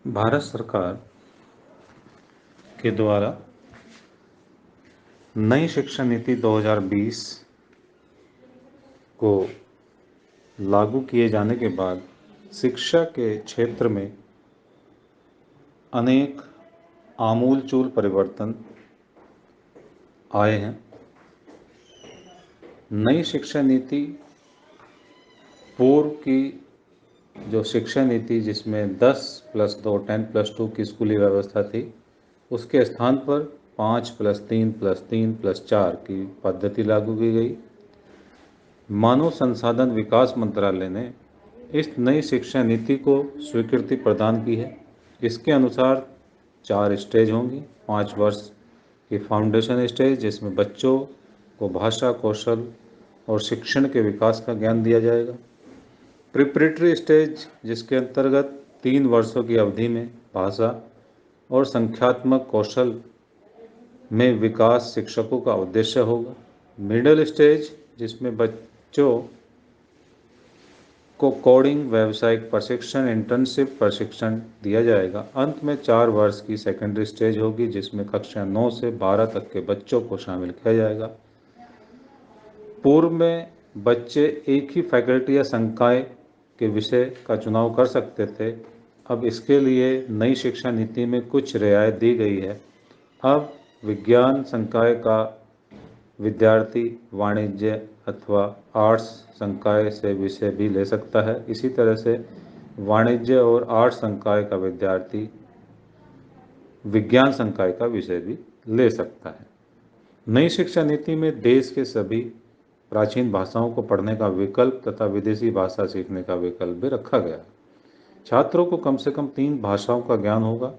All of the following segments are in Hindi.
भारत सरकार के द्वारा नई शिक्षा नीति 2020 को लागू किए जाने के बाद शिक्षा के क्षेत्र में अनेक आमूलचूल परिवर्तन आए हैं। नई शिक्षा नीति पूर्व की जो शिक्षा नीति जिसमें 10+2 10+2 की स्कूली व्यवस्था थी, उसके स्थान पर 5+3+3+4 की पद्धति लागू की गई। मानव संसाधन विकास मंत्रालय ने इस नई शिक्षा नीति को स्वीकृति प्रदान की है। इसके अनुसार 4 स्टेज होंगी। 5 वर्ष की फाउंडेशन स्टेज जिसमें बच्चों को भाषा, कौशल और शिक्षण के विकास का ज्ञान दिया जाएगा। प्रिपरेटरी स्टेज जिसके अंतर्गत 3 वर्षों की अवधि में भाषा और संख्यात्मक कौशल में विकास शिक्षकों का उद्देश्य होगा। मिडिल स्टेज जिसमें बच्चों को कोडिंग, व्यावसायिक प्रशिक्षण, इंटर्नशिप प्रशिक्षण दिया जाएगा। अंत में 4 वर्ष की सेकेंडरी स्टेज होगी जिसमें कक्षा 9 से 12 तक के बच्चों को शामिल किया जाएगा। पूर्व में बच्चे एक ही फैकल्टी या संकाय के विषय का चुनाव कर सकते थे। अब इसके लिए नई शिक्षा नीति में कुछ रियायत दी गई है। अब विज्ञान संकाय का विद्यार्थी वाणिज्य अथवा आर्ट्स संकाय से विषय भी ले सकता है। इसी तरह से वाणिज्य और आर्ट्स संकाय का विद्यार्थी विज्ञान संकाय का विषय भी ले सकता है। नई शिक्षा नीति में देश के सभी प्राचीन भाषाओं को पढ़ने का विकल्प तथा विदेशी भाषा सीखने का विकल्प भी रखा गया है। छात्रों को कम से कम 3 भाषाओं का ज्ञान होगा।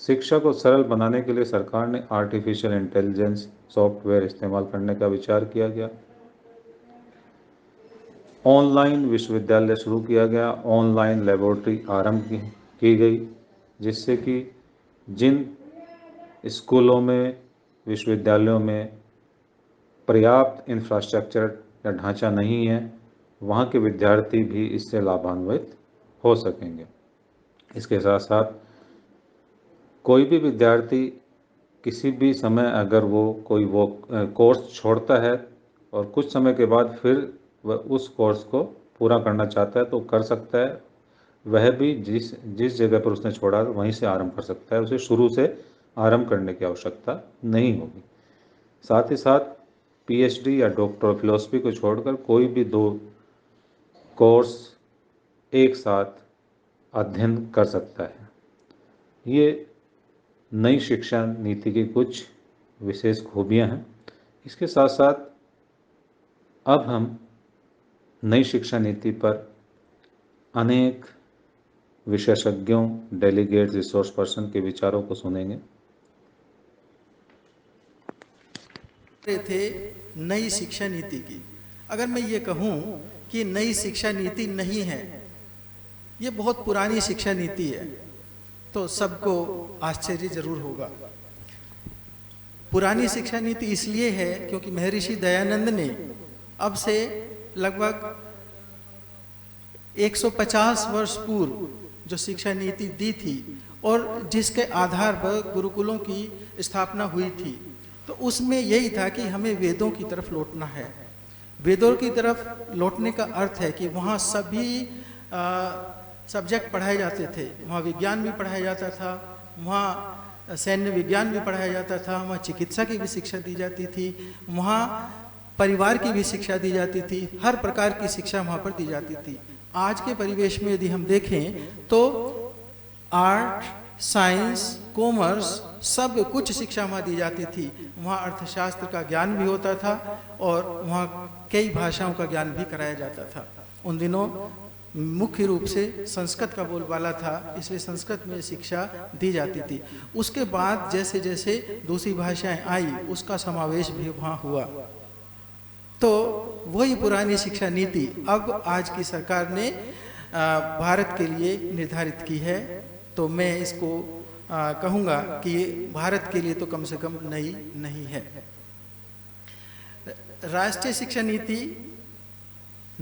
शिक्षा को सरल बनाने के लिए सरकार ने आर्टिफिशियल इंटेलिजेंस सॉफ्टवेयर इस्तेमाल करने का विचार किया गया। ऑनलाइन विश्वविद्यालय शुरू किया गया। ऑनलाइन लेबोरेटरी आरंभ की गई जिससे कि जिन स्कूलों में, विश्वविद्यालयों में पर्याप्त इंफ्रास्ट्रक्चर या ढांचा नहीं है, वहाँ के विद्यार्थी भी इससे लाभान्वित हो सकेंगे। इसके साथ साथ कोई भी विद्यार्थी किसी भी समय अगर कोई कोर्स छोड़ता है और कुछ समय के बाद फिर वह उस कोर्स को पूरा करना चाहता है तो कर सकता है। वह भी जिस जगह पर उसने छोड़ा वहीं से आरंभ कर सकता है। उसे शुरू से आरंभ करने की आवश्यकता नहीं होगी। साथ ही साथ पीएचडी या डॉक्टर ऑफ फिलॉसफी को छोड़कर कोई भी 2 कोर्स एक साथ अध्ययन कर सकता है। ये नई शिक्षा नीति की कुछ विशेष खूबियां हैं। इसके साथ साथ अब हम नई शिक्षा नीति पर अनेक विशेषज्ञों, डेलीगेट, रिसोर्स पर्सन के विचारों को सुनेंगे। थे नई शिक्षा नीति की। अगर मैं ये कहूं कि नई शिक्षा नीति नहीं है, ये बहुत पुरानी शिक्षा नीति है, तो सबको आश्चर्य जरूर होगा। पुरानी शिक्षा नीति इसलिए है क्योंकि महर्षि दयानंद ने अब से लगभग 150 वर्ष पूर्व जो शिक्षा नीति दी थी और जिसके आधार पर गुरुकुलों की स्थापना हुई थी, तो उसमें यही था कि हमें वेदों की तरफ लौटना है। वेदों की तरफ लौटने का अर्थ है कि वहाँ सभी सब्जेक्ट पढ़ाए जाते थे। वहाँ विज्ञान भी पढ़ाया जाता था, वहाँ सैन्य विज्ञान भी पढ़ाया जाता था, वहाँ चिकित्सा की भी शिक्षा दी जाती थी, वहाँ परिवार की भी शिक्षा दी जाती थी, हर प्रकार की शिक्षा वहाँ पर दी जाती थी। आज के परिवेश में यदि हम देखें तो आर्ट, साइंस, कॉमर्स सब कुछ शिक्षा वहाँ दी जाती थी। वहाँ अर्थशास्त्र का ज्ञान भी होता था और वहाँ कई भाषाओं का ज्ञान भी कराया जाता था। उन दिनों मुख्य रूप से संस्कृत का बोलबाला था, इसलिए संस्कृत में शिक्षा दी जाती थी। उसके बाद जैसे जैसे दूसरी भाषाएं आई उसका समावेश भी वहाँ हुआ। तो वही पुरानी शिक्षा नीति अब आज की सरकार ने भारत के लिए निर्धारित की है। तो मैं इसको कहूँगा कि ये भारत के लिए तो कम से कम नई नहीं है। राष्ट्रीय शिक्षा नीति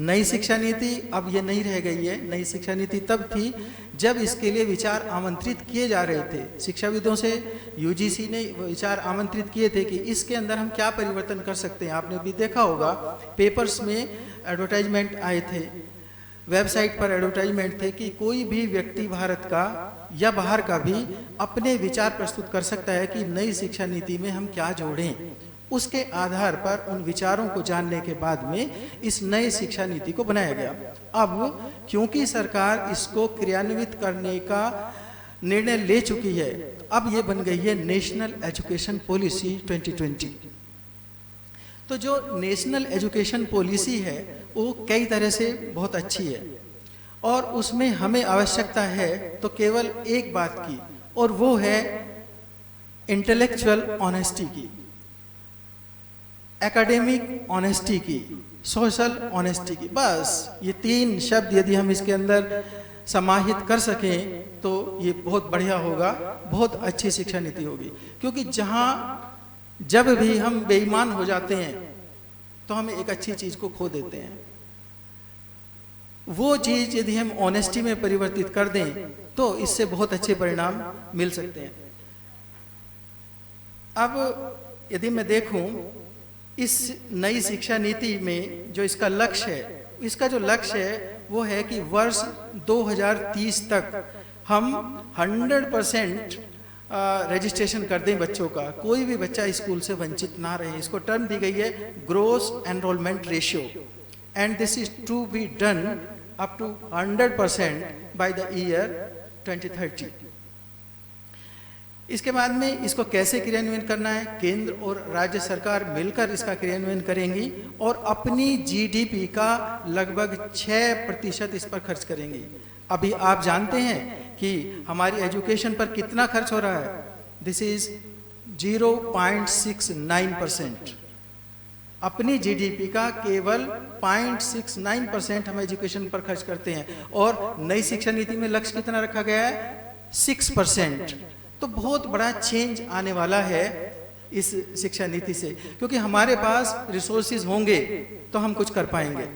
नई शिक्षा नीति अब ये नहीं रह गई है। नई शिक्षा नीति तब थी जब इसके लिए विचार आमंत्रित किए जा रहे थे। शिक्षाविदों से यूजीसी ने विचार आमंत्रित किए थे कि इसके अंदर हम क्या परिवर्तन कर सकते हैं। आपने भी देखा होगा, पेपर्स में एडवर्टाइजमेंट आए थे, वेबसाइट पर एडवर्टाइजमेंट थे कि कोई भी व्यक्ति भारत का या बाहर का भी अपने विचार प्रस्तुत कर सकता है कि नई शिक्षा नीति में हम क्या जोड़ें। उसके आधार पर उन विचारों को जानने के बाद में इस नई शिक्षा नीति को बनाया गया। अब क्योंकि सरकार इसको क्रियान्वित करने का निर्णय ले चुकी है, अब ये बन गई है नेशनल एजुकेशन पॉलिसी 2020। तो जो नेशनल एजुकेशन पॉलिसी है वो कई तरह से बहुत अच्छी है और उसमें हमें आवश्यकता है तो केवल एक बात की, और वो है इंटेलेक्चुअल ऑनेस्टी की, एकेडमिक ऑनेस्टी की, सोशल ऑनेस्टी की। बस ये तीन शब्द यदि हम इसके अंदर समाहित कर सकें तो ये बहुत बढ़िया होगा, बहुत अच्छी शिक्षा नीति होगी। क्योंकि जब भी हम बेईमान हो जाते हैं तो हम एक अच्छी चीज को खो देते हैं। वो चीज यदि हम ऑनेस्टी में परिवर्तित कर दें तो इससे बहुत अच्छे परिणाम मिल सकते हैं। अब यदि मैं देखूं इस नई शिक्षा नीति में जो इसका लक्ष्य है, इसका जो लक्ष्य है वो है कि वर्ष 2030 तक हम 100% रजिस्ट्रेशन कर दें बच्चों का, कोई भी बच्चा स्कूल से वंचित ना रहे। इसको टर्म दी गई है gross enrolment ratio, and this is to be done up to 100% by the year 2030। इसके बाद में इसको कैसे क्रियान्वयन करना है, केंद्र और राज्य सरकार मिलकर इसका क्रियान्वयन करेंगी और अपनी जीडीपी का लगभग 6% इस पर खर्च करेंगी। अभी आप जानते हैं कि हमारी एजुकेशन पर कितना खर्च हो रहा है, दिस इज 0.69%। अपनी जीडीपी का केवल 0.69% हम एजुकेशन पर खर्च करते हैं और नई शिक्षा नीति में लक्ष्य कितना रखा गया है, 6%। तो बहुत बड़ा चेंज आने वाला है इस शिक्षा नीति से, क्योंकि हमारे पास रिसोर्सेज होंगे तो हम कुछ कर पाएंगे।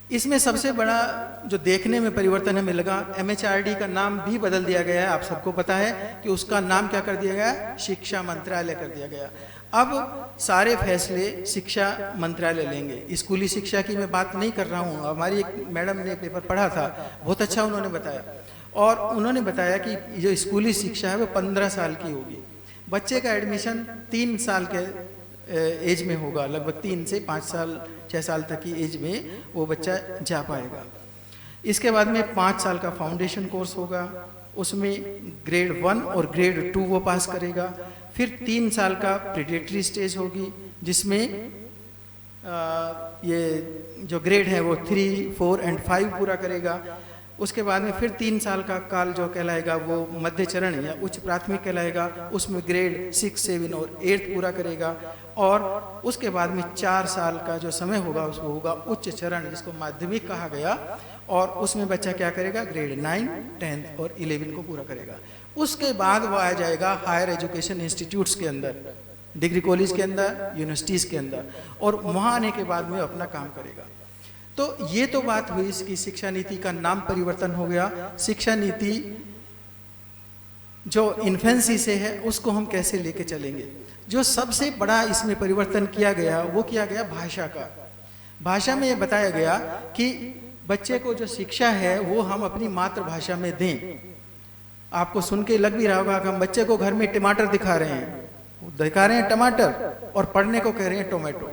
इसमें सबसे बड़ा जो देखने में परिवर्तन हमें लगा, एमएचआरडी का नाम भी बदल दिया गया है। आप सबको पता है कि उसका नाम क्या कर दिया गया, शिक्षा मंत्रालय कर दिया गया। अब सारे फैसले शिक्षा मंत्रालय लेंगे। स्कूली शिक्षा की मैं बात नहीं कर रहा हूँ, हमारी एक मैडम ने पेपर पढ़ा था, बहुत अच्छा उन्होंने बताया, और उन्होंने बताया कि जो स्कूली शिक्षा है वो 15 साल की होगी। बच्चे का एडमिशन 3 साल के एज में होगा, लगभग 3 से 5 साल 6 साल तक की एज में वो बच्चा जा पाएगा। इसके बाद में 5 साल का फाउंडेशन कोर्स होगा, उसमें ग्रेड 1 और ग्रेड 2 वो पास करेगा। फिर 3 साल का प्रीडेटरी स्टेज होगी जिसमें ये जो ग्रेड है वो 3, 4 और 5 पूरा करेगा। उसके बाद में फिर 3 साल का काल जो कहलाएगा वो मध्य चरण या उच्च प्राथमिक कहलाएगा, उसमें ग्रेड 6, 7 और 8 पूरा करेगा। और उसके बाद में 4 साल का जो समय होगा उसको होगा उच्च चरण, जिसको माध्यमिक कहा गया, और उसमें बच्चा क्या करेगा, ग्रेड 9, 10 और 11 को पूरा करेगा। उसके बाद वो आ जाएगा हायर एजुकेशन इंस्टीट्यूट्स के अंदर, डिग्री कॉलेज के अंदर, यूनिवर्सिटीज़ के अंदर, और वहाँ आने के बाद में अपना काम करेगा। तो ये तो बात हुई इसकी शिक्षा नीति का नाम परिवर्तन हो गया। शिक्षा नीति जो इन्फेंसी से है उसको हम कैसे लेके चलेंगे। जो सबसे बड़ा इसमें परिवर्तन किया गया वो किया गया भाषा का। भाषा में ये बताया गया कि बच्चे को जो शिक्षा है वो हम अपनी मातृभाषा में दें। आपको सुन के लग भी रहा होगा कि हम बच्चे को घर में टमाटर दिखा रहे हैं टमाटर, और पढ़ने को कह रहे हैं टोमेटो,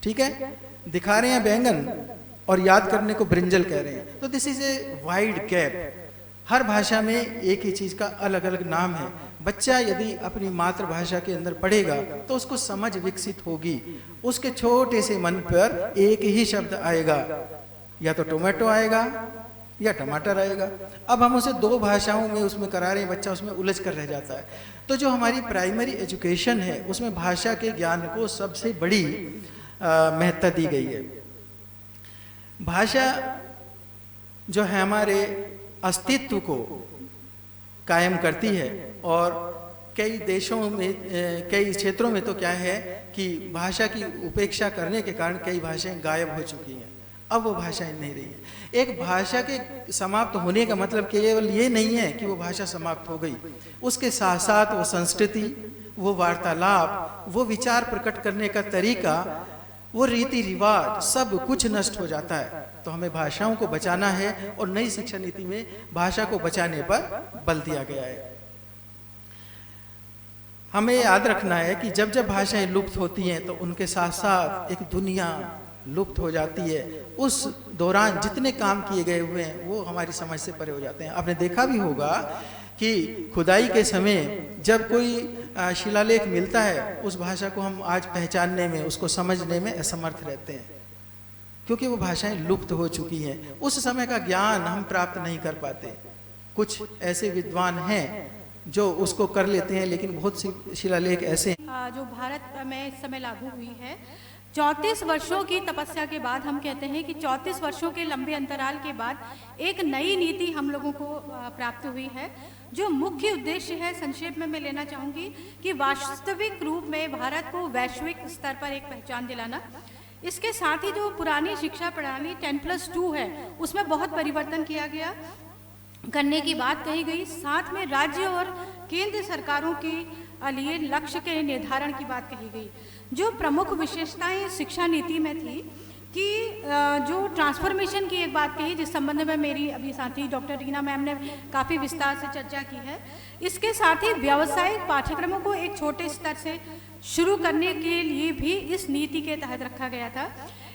ठीक है, दिखा रहे हैं बैंगन और याद करने को ब्रिंजल कह रहे हैं। तो this is a wide gap. हर भाषा में एक ही चीज का अलग अलग नाम है। बच्चा यदि अपनी मातृभाषा के अंदर पढ़ेगा तो उसको समझ विकसित होगी। उसके छोटे से मन पर एक ही शब्द आएगा, या तो टोमेटो आएगा या टमाटर आएगा। अब हम उसे 2 भाषाओं में उसमें करा रहे हैं, बच्चा उसमें उलझ कर रह जाता है। तो जो हमारी प्राइमरी एजुकेशन है उसमें भाषा के ज्ञान को सबसे बड़ी महत्ता दी गई है। भाषा जो है हमारे अस्तित्व को कायम करती है, और कई देशों में, कई क्षेत्रों में तो क्या है कि भाषा की उपेक्षा करने के कारण कई भाषाएं गायब हो चुकी हैं। अब वो भाषाएं नहीं रही है। एक भाषा के समाप्त होने का मतलब केवल ये नहीं है कि वो भाषा समाप्त हो गई, उसके साथ साथ वो संस्कृति, वो वार्तालाप, वो विचार प्रकट करने का तरीका, वो रीति रिवाज, सब कुछ नष्ट हो जाता है। तो हमें भाषाओं को बचाना है और नई शिक्षा नीति में भाषा को बचाने पर बल दिया गया है। हमें याद रखना है कि जब जब भाषाएं लुप्त होती हैं तो उनके साथ साथ एक दुनिया लुप्त हो जाती है। उस दौरान जितने काम किए गए हुए हैं वो हमारी समझ से परे हो जाते हैं। आपने देखा भी होगा कि खुदाई के समय जब कोई शिलालेख मिलता है, उस भाषा को हम आज पहचानने में, उसको समझने में असमर्थ रहते हैं, क्योंकि वो भाषाएं लुप्त हो चुकी हैं। उस समय का ज्ञान हम प्राप्त नहीं कर पाते। कुछ ऐसे विद्वान हैं जो उसको कर लेते हैं, लेकिन बहुत सी शिलालेख ऐसे हैं जो भारत में इस समय लागू हुई है। 34 वर्षों की तपस्या के बाद हम कहते हैं कि 34 वर्षों के लंबे अंतराल के बाद एक नई नीति हम लोगों को प्राप्त हुई है। जो मुख्य उद्देश्य है, संक्षेप में मैं लेना चाहूँगी कि वास्तविक रूप में भारत को वैश्विक स्तर पर एक पहचान दिलाना। इसके साथ ही जो पुरानी शिक्षा प्रणाली 10+2 है, उसमें बहुत परिवर्तन किया गया, करने की बात कही गई। साथ में राज्य और केंद्र सरकारों के लिए लक्ष्य के निर्धारण की बात कही गई। जो प्रमुख विशेषताएं शिक्षा नीति में थी कि जो ट्रांसफॉर्मेशन की एक बात कही, जिस संबंध में मेरी अभी साथी डॉक्टर रीना मैम ने काफ़ी विस्तार से चर्चा की है। इसके साथ ही व्यावसायिक पाठ्यक्रमों को एक छोटे स्तर से शुरू करने के लिए भी इस नीति के तहत रखा गया था।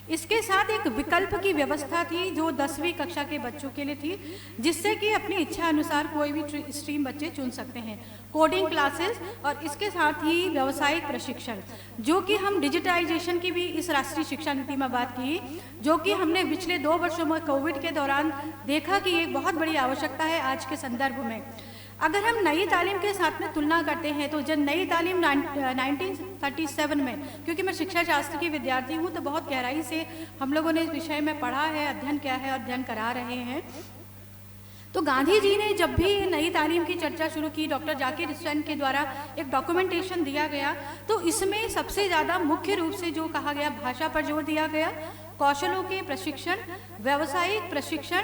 इसके साथ एक विकल्प की व्यवस्था थी जो 10वीं कक्षा के बच्चों के लिए थी, जिससे कि अपनी इच्छा अनुसार कोई भी स्ट्रीम बच्चे चुन सकते हैं। कोडिंग क्लासेस और इसके साथ ही व्यावसायिक प्रशिक्षण, जो कि हम डिजिटाइजेशन की भी इस राष्ट्रीय शिक्षा नीति में बात की, जो कि हमने पिछले 2 वर्षों में कोविड के दौरान देखा कि एक बहुत बड़ी आवश्यकता है आज के संदर्भ में। अगर हम नई तालीम के साथ में तुलना करते हैं तो जब नई तालीम 1937 में, क्योंकि मैं शिक्षा शास्त्र की विद्यार्थी हूँ, तो बहुत गहराई से हम लोगों ने इस विषय में पढ़ा है, अध्ययन किया है, अध्ययन करा रहे हैं। तो गांधी जी ने जब भी नई तालीम की चर्चा शुरू की, डॉक्टर जाकिर हुसैन के द्वारा एक डॉक्यूमेंटेशन दिया गया, तो इसमें सबसे ज़्यादा मुख्य रूप से जो कहा गया, भाषा पर जोर दिया गया, कौशलों के प्रशिक्षण, व्यावसायिक प्रशिक्षण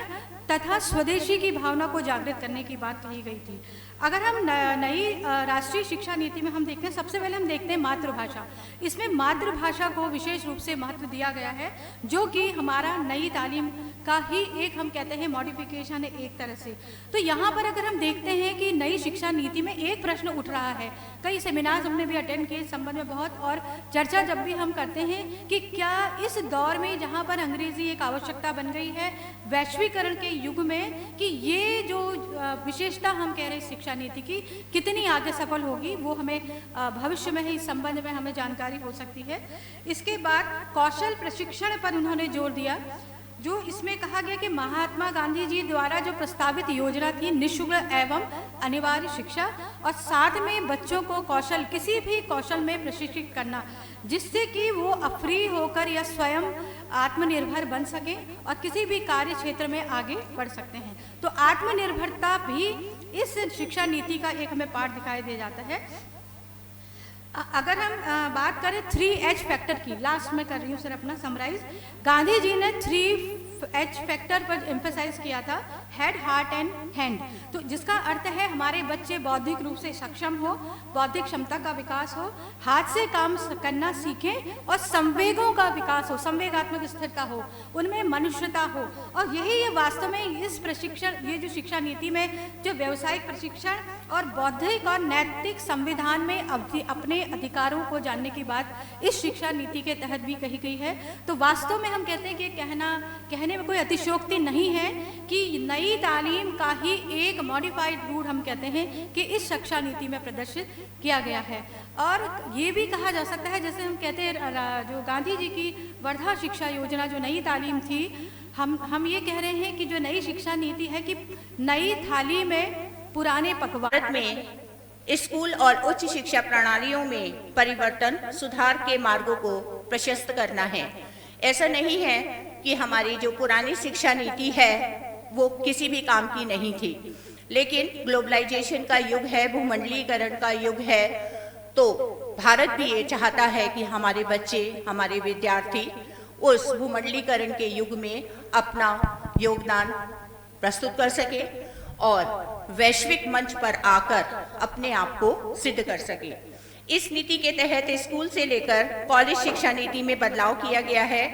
तथा स्वदेशी की भावना को जागृत करने की बात कही गई थी। अगर हम नई राष्ट्रीय शिक्षा नीति में हम देखते हैं, सबसे पहले हम देखते हैं मातृभाषा। इसमें मातृभाषा को विशेष रूप से महत्व दिया गया है, जो कि हमारा नई तालीम का ही एक हम कहते हैं मॉडिफिकेशन है एक तरह से। तो यहाँ पर अगर हम देखते हैं कि नई शिक्षा नीति में एक प्रश्न उठ रहा है, कई सेमिनार्स हमने भी अटेंड किए इस संबंध में बहुत, और चर्चा जब भी हम करते हैं कि क्या इस दौर में जहाँ पर अंग्रेजी एक आवश्यकता बन गई है वैश्वीकरण के युग में, कि ये जो विशेषता हम कह रहे हैं शिक्षा नीति की कितनी आगे सफल होगी, वो हमें भविष्य में ही इस संबंध में हमें जानकारी हो सकती है। इसके बाद कौशल प्रशिक्षण पर उन्होंने जोर दिया, जो इसमें कहा गया कि महात्मा गांधी जी द्वारा जो प्रस्तावित योजना थी निःशुल्क एवं अनिवार्य शिक्षा, और साथ में बच्चों को कौशल, किसी भी कौशल में प्रशिक्षित करना, जिससे कि वो अफ्री होकर या स्वयं आत्मनिर्भर बन सके और किसी भी कार्य क्षेत्र में आगे बढ़ सकते हैं। तो आत्मनिर्भरता भी इस शिक्षा नीति का एक हमें पार्ट दिखाई दे जाता है। अगर हम बात करें 3H फैक्टर की, लास्ट में कर रही हूँ सर अपना समराइज, गांधी जी ने 3H फैक्टर पर एम्फेसाइज किया था, हेड, हार्ट एंड हैंड। तो जिसका अर्थ है हमारे बच्चे बौद्धिक रूप से सक्षम हो, बौद्धिक क्षमता का विकास हो, हाथ से काम करना सीखें और संवेगों का विकास हो, संवेगात्मक स्थिरता हो, उनमें मनुष्यता हो। और यही ये वास्तव में इस प्रशिक्षण, ये जो शिक्षा नीति में जो व्यावसायिक प्रशिक्षण और बौद्धिक और नैतिक संविधान में अपने अधिकारों को जानने की बात इस शिक्षा नीति के तहत भी कही गई है। तो वास्तव में हम कहते हैं कि कहने में कोई अतिशयोक्ति नहीं है कि नई तालीम का ही एक मॉडिफाइड रूट हम कहते हैं कि इस शिक्षा नीति में प्रदर्शित किया गया है। और ये भी कहा जा सकता है, जैसे हम कहते हैं जो गांधी जी की वर्धा शिक्षा योजना, जो नई तालीम थी, हम ये कह रहे हैं कि जो नई शिक्षा नीति है कि नई थाली में पुराने पकवान में स्कूल और उच्च शिक्षा प्रणालियों में परिवर्तन, सुधार के मार्गों को प्रशस्त करना है। ऐसा नहीं है कि हमारी जो पुरानी शिक्षा नीति है वो किसी भी काम की नहीं थी, लेकिन ग्लोबलाइजेशन का युग है, भूमंडलीकरण का युग है, तो भारत भी ये चाहता है कि हमारे बच्चे, हमारे विद्यार्थी उस भूमंडलीकरण के युग में अपना योगदान प्रस्तुत कर सके और वैश्विक मंच पर आकर अपने आप को सिद्ध कर सके। इस नीति के तहत स्कूल से लेकर कॉलेज शिक्षा नीति में बदलाव किया गया है।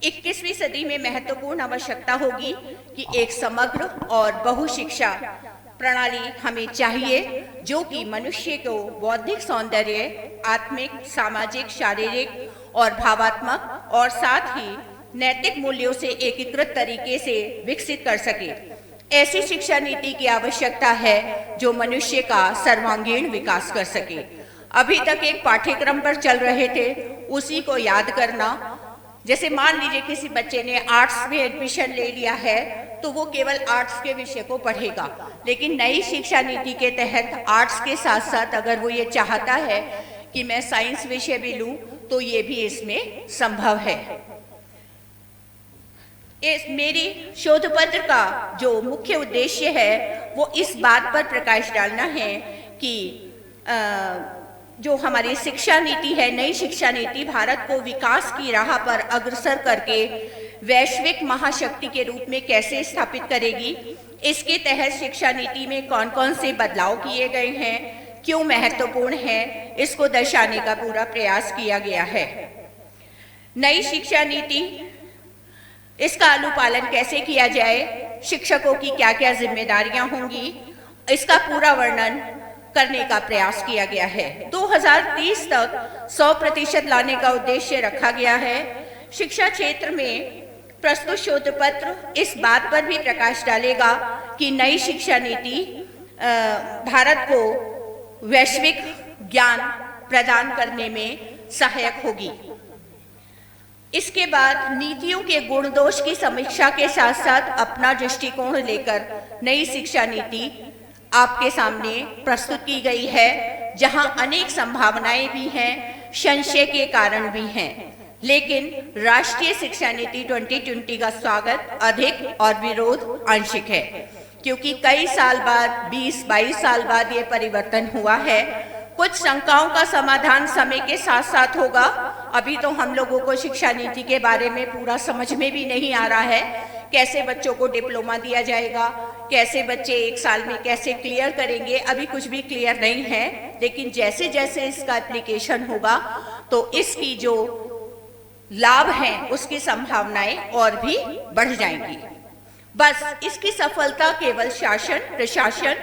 21वीं सदी में महत्वपूर्ण आवश्यकता होगी कि एक समग्र और बहुशिक्षा प्रणाली हमें चाहिए, जो कि मनुष्य को बौद्धिक सौंदर्य, आत्मिक, सामाजिक, शारीरिक और भावात्मक और साथ ही नैतिक मूल्यों से एकीकृत तरीके से विकसित कर सके। ऐसी शिक्षा नीति की आवश्यकता है जो मनुष्य का सर्वांगीण विकास कर सके। अभी तक एक पाठ्यक्रम पर चल रहे थे, उसी को याद करना। जैसे मान लीजिए किसी बच्चे ने आर्ट्स में एडमिशन ले लिया है तो वो केवल आर्ट्स के विषय को पढ़ेगा, लेकिन नई शिक्षा नीति के तहत आर्ट्स के साथ साथ अगर वो ये चाहता है कि मैं साइंस विषय भी लूं तो ये भी इसमें संभव है। मेरी शोध पत्र का जो मुख्य उद्देश्य है वो इस बात पर प्रकाश डालना है कि जो हमारी शिक्षा नीति है, नई शिक्षा नीति भारत को विकास की राह पर अग्रसर करके वैश्विक महाशक्ति के रूप में कैसे स्थापित करेगी। इसके तहत शिक्षा नीति में कौन कौन से बदलाव किए गए हैं, क्यों महत्वपूर्ण है, इसको दर्शाने का पूरा प्रयास किया गया है। नई शिक्षा नीति, इसका अनुपालन कैसे किया जाए, शिक्षकों की क्या क्या जिम्मेदारियां होंगी, इसका पूरा वर्णन करने का प्रयास किया गया है। 2030 तक 100% लाने का उद्देश्य रखा गया है। शिक्षा क्षेत्र में प्रस्तुत शोध पत्र इस बात पर भी प्रकाश डालेगा कि नई शिक्षा नीति भारत को वैश्विक ज्ञान प्रदान करने में सहायक होगी। इसके बाद नीतियों के गुण दोष की समीक्षा के साथ साथ अपना दृष्टिकोण लेकर नई शिक्षा नीति आपके सामने प्रस्तुत की गई है, जहां अनेक संभावनाएं भी हैं, संशय के कारण भी हैं। लेकिन राष्ट्रीय शिक्षा नीति 2020 का स्वागत अधिक और विरोध आंशिक है, क्योंकि कई साल बाद, 20-22 साल बाद ये परिवर्तन हुआ है। कुछ शंकाओं का समाधान समय के साथ साथ होगा। अभी तो हम लोगों को शिक्षा नीति के बारे में पूरा समझ में भी नहीं आ रहा है। कैसे बच्चों को डिप्लोमा दिया जाएगा, कैसे बच्चे 1 साल में कैसे क्लियर करेंगे, अभी कुछ भी क्लियर नहीं है। लेकिन जैसे जैसे इसका एप्लीकेशन होगा तो इसकी जो लाभ हैं उसकी संभावनाएं और भी बढ़ जाएंगी। बस इसकी सफलता केवल शासन, प्रशासन,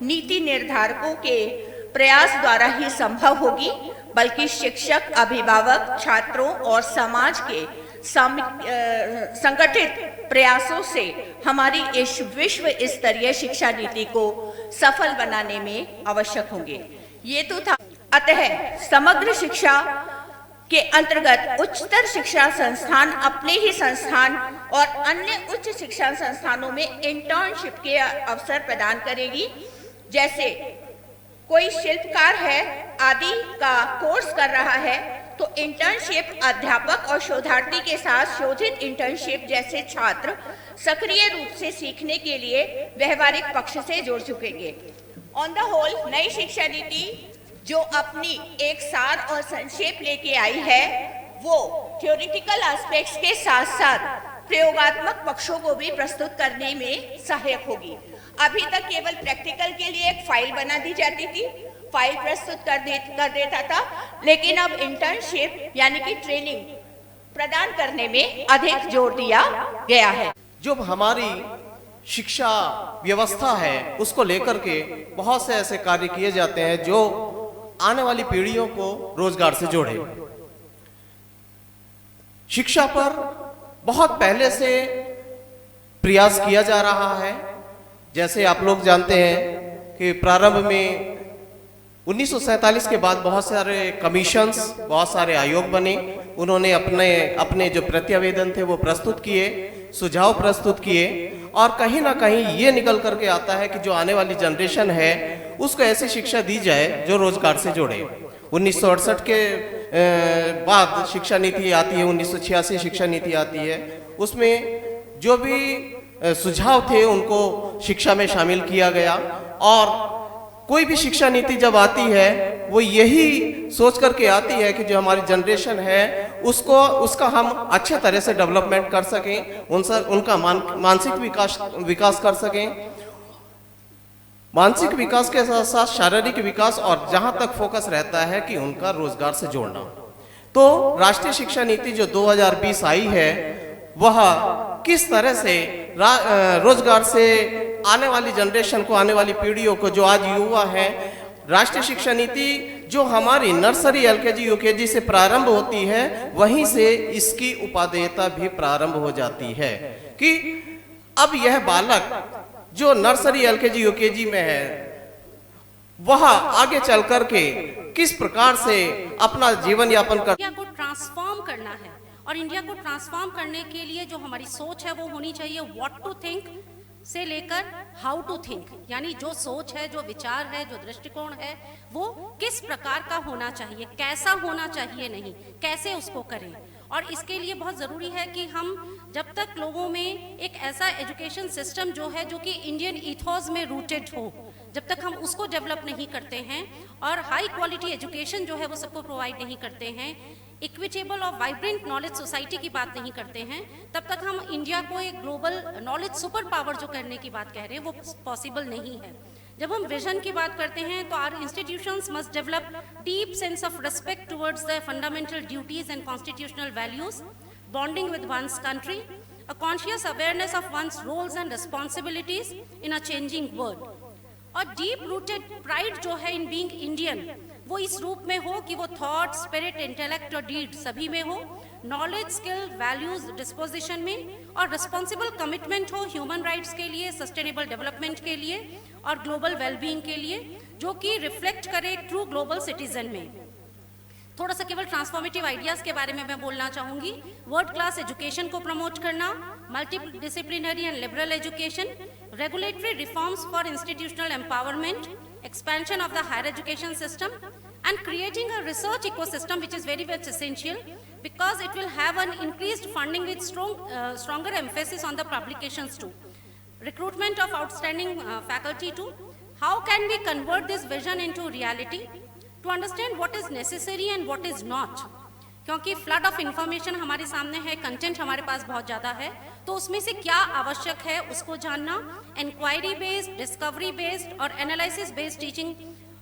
नीति निर्धारकों के प्रयास द्वारा ही संभव होगी, बल्कि शिक्षक, अभिभावक, छात्रों और समाज के संगठित प्रयासों से हमारी इस विश्व स्तरीय शिक्षा नीति को सफल बनाने में आवश्यक होंगे। ये तो था। अतः समग्र शिक्षा के अंतर्गत उच्चतर शिक्षा संस्थान अपने ही संस्थान और अन्य उच्च शिक्षा संस्थानों में इंटर्नशिप के अवसर प्रदान करेगी। जैसे कोई शिल्पकार है आदि का कोर्स कर रहा है तो इंटर्नशिप अध्यापक और शोधार्थी के साथ शोधित इंटर्नशिप जैसे छात्र सक्रिय रूप से सीखने के लिए व्यवहारिक पक्ष से जुड़ चुकेंगे। ऑन द होल नई शिक्षा नीति जो अपनी एक सार और संक्षेप लेके आई है वो थ्योरेटिकल एस्पेक्ट्स के साथ साथ प्रयोगात्मक पक्षों को भी प्रस्तुत करने में सहायक होगी। अभी तक केवल प्रैक्टिकल के लिए एक फाइल बना दी जाती थी, फाइल प्रस्तुत कर देता था, लेकिन अब इंटर्नशिप यानी कि ट्रेनिंग प्रदान करने में अधिक जोर दिया गया है। जो हमारी शिक्षा व्यवस्था है उसको लेकर के बहुत से ऐसे कार्य किए जाते हैं जो आने वाली पीढ़ियों को रोजगार से जोड़े। शिक्षा पर बहुत पहले से प्रयास किया जा रहा है। जैसे आप लोग जानते हैं कि प्रारंभ में 1947 के बाद बहुत सारे कमीशंस, बहुत सारे आयोग बने। उन्होंने अपने जो प्रत्यावेदन थे वो प्रस्तुत किए, सुझाव प्रस्तुत किए और कहीं ना कहीं ये निकल करके आता है कि जो आने वाली जनरेशन है उसको ऐसी शिक्षा दी जाए जो रोजगार से जोड़े। 1968 के बाद शिक्षा नीति आती है, 1986 शिक्षा नीति आती है। उसमें जो भी सुझाव थे उनको शिक्षा में शामिल किया गया और कोई भी शिक्षा नीति जब आती है वो यही सोच करके आती है कि जो हमारी जनरेशन है उसका हम अच्छे तरह से डेवलपमेंट कर सकें, उनका मानसिक विकास कर सकें। मानसिक विकास के साथ साथ शारीरिक विकास, और जहां तक फोकस रहता है कि उनका रोजगार से जोड़ना। तो राष्ट्रीय शिक्षा नीति जो 2020 आई है, वह किस तरह से रोजगार से आने वाली जनरेशन को, आने वाली पीढ़ियों को, जो आज युवा है, राष्ट्रीय शिक्षा नीति जो हमारी नर्सरी एलकेजी यूकेजी से प्रारंभ होती है, वहीं से इसकी उपादेयता भी प्रारंभ हो जाती है कि अब यह बालक जो नर्सरी एलकेजी यूकेजी में है, वह आगे चल करके किस प्रकार से अपना जीवन यापन कर। इंडिया को ट्रांसफॉर्म करना है, और इंडिया को ट्रांसफॉर्म करने के लिए जो हमारी सोच है वो होनी चाहिए व्हाट टू थिंक से लेकर हाउ टू थिंक, यानी जो सोच है, जो विचार है, जो दृष्टिकोण है, वो किस प्रकार का होना चाहिए, कैसा होना चाहिए, नहीं कैसे उसको करें। और इसके लिए बहुत ज़रूरी है कि हम जब तक लोगों में एक ऐसा एजुकेशन सिस्टम जो है जो कि इंडियन ईथोस में रूटेड हो, जब तक हम उसको डेवलप नहीं करते हैं और हाई क्वालिटी एजुकेशन जो है वो सबको प्रोवाइड नहीं करते हैं, इक्विटेबल और वाइब्रेंट नॉलेज सोसाइटी की बात नहीं करते हैं, तब तक हम इंडिया को एक ग्लोबल नॉलेज सुपर पावर जो करने की बात कह रहे हैं वो पॉसिबल नहीं है। जब हम विजन की बात करते हैं तो our institutions must develop deep sense of respect towards the fundamental duties and constitutional values, bonding with one's country, a conscious awareness of one's roles and responsibilities in a changing world. और डीप रूटेड प्राइड जो है इन बीइंग इंडियन, वो इस रूप में हो कि वो थॉट, स्पिरिट, इंटेलेक्ट और डीड सभी में हो, नॉलेज, स्किल, वैल्यूज, डिस्पोजिशन में, और रिस्पॉन्सिबल कमिटमेंट हो ह्यूमन राइट्स के लिए, सस्टेनेबल डेवलपमेंट के लिए और ग्लोबल वेलबींग के लिए, जो कि रिफ्लेक्ट करे ट्रू ग्लोबल सिटीजन में। थोड़ा सा केवल ट्रांसफॉर्मेटिव आइडियाज के बारे में मैं बोलना चाहूंगी। वर्ल्ड क्लास एजुकेशन को प्रमोट करना, multi disciplinary and liberal education, regulatory reforms for institutional empowerment, expansion of the higher education system, and creating a research ecosystem which is very much essential because it will have an increased funding with stronger emphasis on the publications too. Recruitment of outstanding faculty too. How can we convert this vision into reality? To understand what is necessary and what is not. क्योंकि फ्लड ऑफ इंफॉर्मेशन हमारे सामने है, कंटेंट हमारे पास बहुत ज़्यादा है, तो उसमें से क्या आवश्यक है उसको जानना, इंक्वायरी बेस्ड, डिस्कवरी बेस्ड और analysis based teaching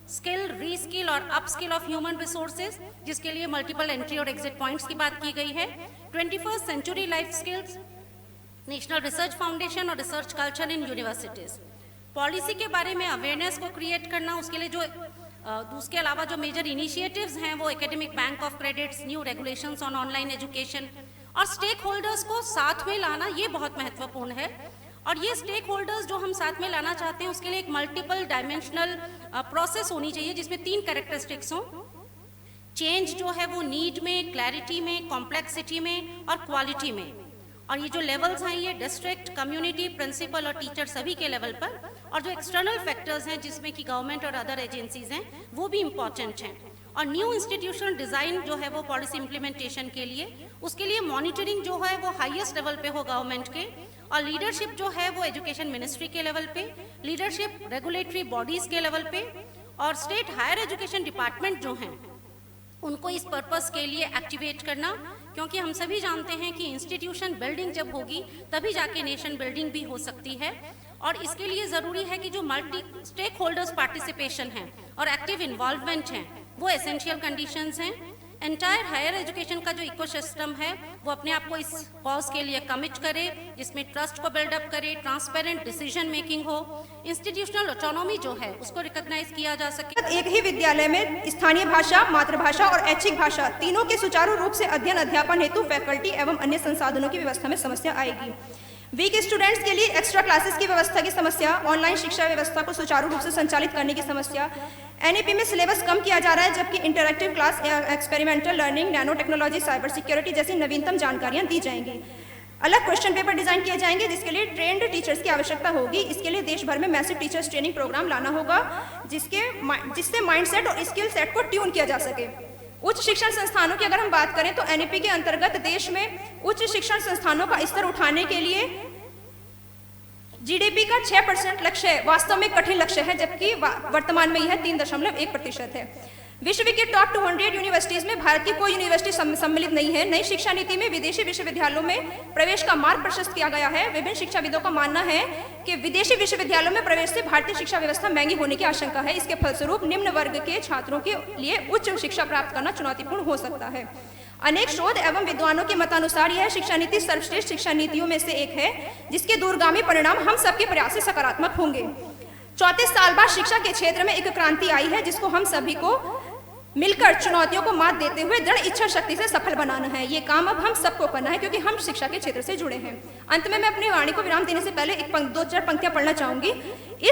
skill, reskill और अपस्किल ऑफ ह्यूमन रिसोर्सेज, जिसके लिए मल्टीपल एंट्री और एग्जिट पॉइंट्स की बात की गई है। 21st century life skills, national research foundation और research culture in universities. Policy के बारे में अवेयरनेस को क्रिएट करना, उसके लिए जो उसके अलावा जो मेजर इनिशिएटिव्स हैं वो academic bank of credits, new regulations on online education और स्टेक होल्डर्स को साथ में लाना, ये बहुत महत्वपूर्ण है। और ये स्टेक होल्डर्स जो हम साथ में लाना चाहते हैं उसके लिए एक मल्टीपल डायमेंशनल प्रोसेस होनी चाहिए जिसमें 3 कैरेक्टरिस्टिक्स हों। चेंज जो है वो नीड में, क्लैरिटी में, कॉम्प्लेक्सिटी में और क्वालिटी में। और ये जो लेवल्स हैं ये डिस्ट्रिक्ट, कम्युनिटी, प्रिंसिपल और टीचर सभी के लेवल पर, और जो एक्सटर्नल फैक्टर्स हैं जिसमें कि गवर्नमेंट और अदर एजेंसीज हैं वो भी इम्पॉर्टेंट हैं। और न्यू इंस्टीट्यूशनल डिज़ाइन जो है वो पॉलिसी इम्प्लीमेंटेशन के लिए, उसके लिए मॉनिटरिंग जो है वो हाईएस्ट लेवल पे हो गवर्नमेंट के, और लीडरशिप जो है वो एजुकेशन मिनिस्ट्री के लेवल पे, लीडरशिप रेगुलेटरी बॉडीज़ के लेवल पे, और स्टेट हायर एजुकेशन डिपार्टमेंट जो हैं उनको इस पर्पस के लिए एक्टिवेट करना, क्योंकि हम सभी जानते हैं कि इंस्टीट्यूशन बिल्डिंग जब होगी तभी जाके नेशन बिल्डिंग भी हो सकती है। और इसके लिए ज़रूरी है कि जो मल्टी स्टेक होल्डर्स पार्टिसिपेशन है और एक्टिव इन्वॉल्वमेंट है वो एसेंशियल कंडीशंस हैं। एंटायर हायर एजुकेशन का जो इकोसिस्टम है वो अपने आप को इस कॉज के लिए कमिट करे, जिसमें ट्रस्ट को बिल्डअप करे, ट्रांसपेरेंट डिसीजन मेकिंग हो, इंस्टीट्यूशनल ऑटोनॉमी जो है उसको रिकॉग्नाइज किया जा सके। एक ही विद्यालय में स्थानीय भाषा, मातृभाषा और ऐच्छिक भाषा तीनों के सुचारू रूप से अध्ययन अध्यापन हेतु फैकल्टी एवं अन्य संसाधनों की व्यवस्था में समस्या आएगी। वीक स्टूडेंट्स के लिए एक्स्ट्रा क्लासेस की व्यवस्था की समस्या, ऑनलाइन शिक्षा व्यवस्था को सुचारू रूप से संचालित करने की समस्या, एनईपी में सिलेबस कम किया जा रहा है जबकि interactive class, experimental learning, nano technology, cyber security जैसी नवीनतम जानकारियां दी जाएंगी। अलग क्वेश्चन पेपर डिजाइन किए जाएंगे जिसके लिए ट्रेंड टीचर्स की आवश्यकता होगी। इसके लिए देश भर में मैसिव टीचर्स ट्रेनिंग प्रोग्राम लाना होगा जिससे माइंडसेट और स्किल सेट को ट्यून किया जा सके। उच्च शिक्षण संस्थानों की अगर हम बात करें तो एनईपी के अंतर्गत देश में उच्च शिक्षण संस्थानों का स्तर उठाने के लिए जीडीपी का 6% लक्ष्य वास्तव में कठिन लक्ष्य है, जबकि वर्तमान में यह 3.1% है। विश्व की टॉप 200 यूनिवर्सिटीज में भारत की कोई यूनिवर्सिटी सम्मिलित नहीं है। नई शिक्षा नीति में विदेशी विश्वविद्यालयों में प्रवेश का मार्ग प्रशस्त किया गया है। विभिन्न शिक्षाविदों का मानना है कि विदेशी विश्वविद्यालयों में प्रवेश से भारतीय शिक्षा व्यवस्था महंगी होने की आशंका है। इसके फलस्वरूप निम्न वर्ग के छात्रों के लिए उच्च शिक्षा प्राप्त करना चुनौतीपूर्ण हो सकता है। अनेक शोध एवं विद्वानों के मतानुसार यह शिक्षा नीति सर्वश्रेष्ठ शिक्षा नीतियों में से एक है, जिसके दूरगामी परिणाम हम सबके प्रयास से सकारात्मक होंगे। 34 साल बाद शिक्षा के क्षेत्र में एक क्रांति आई है, जिसको हम सभी को मिलकर चुनौतियों को मात देते हुए दृढ़ इच्छा शक्ति से सफल बनाना है। ये काम अब हम सबको करना है, क्योंकि हम शिक्षा के क्षेत्र से जुड़े हैं। अंत में मैं अपनी वाणी को विराम देने से पहले 2-4 पंक्तियां पढ़ना चाहूंगी। इस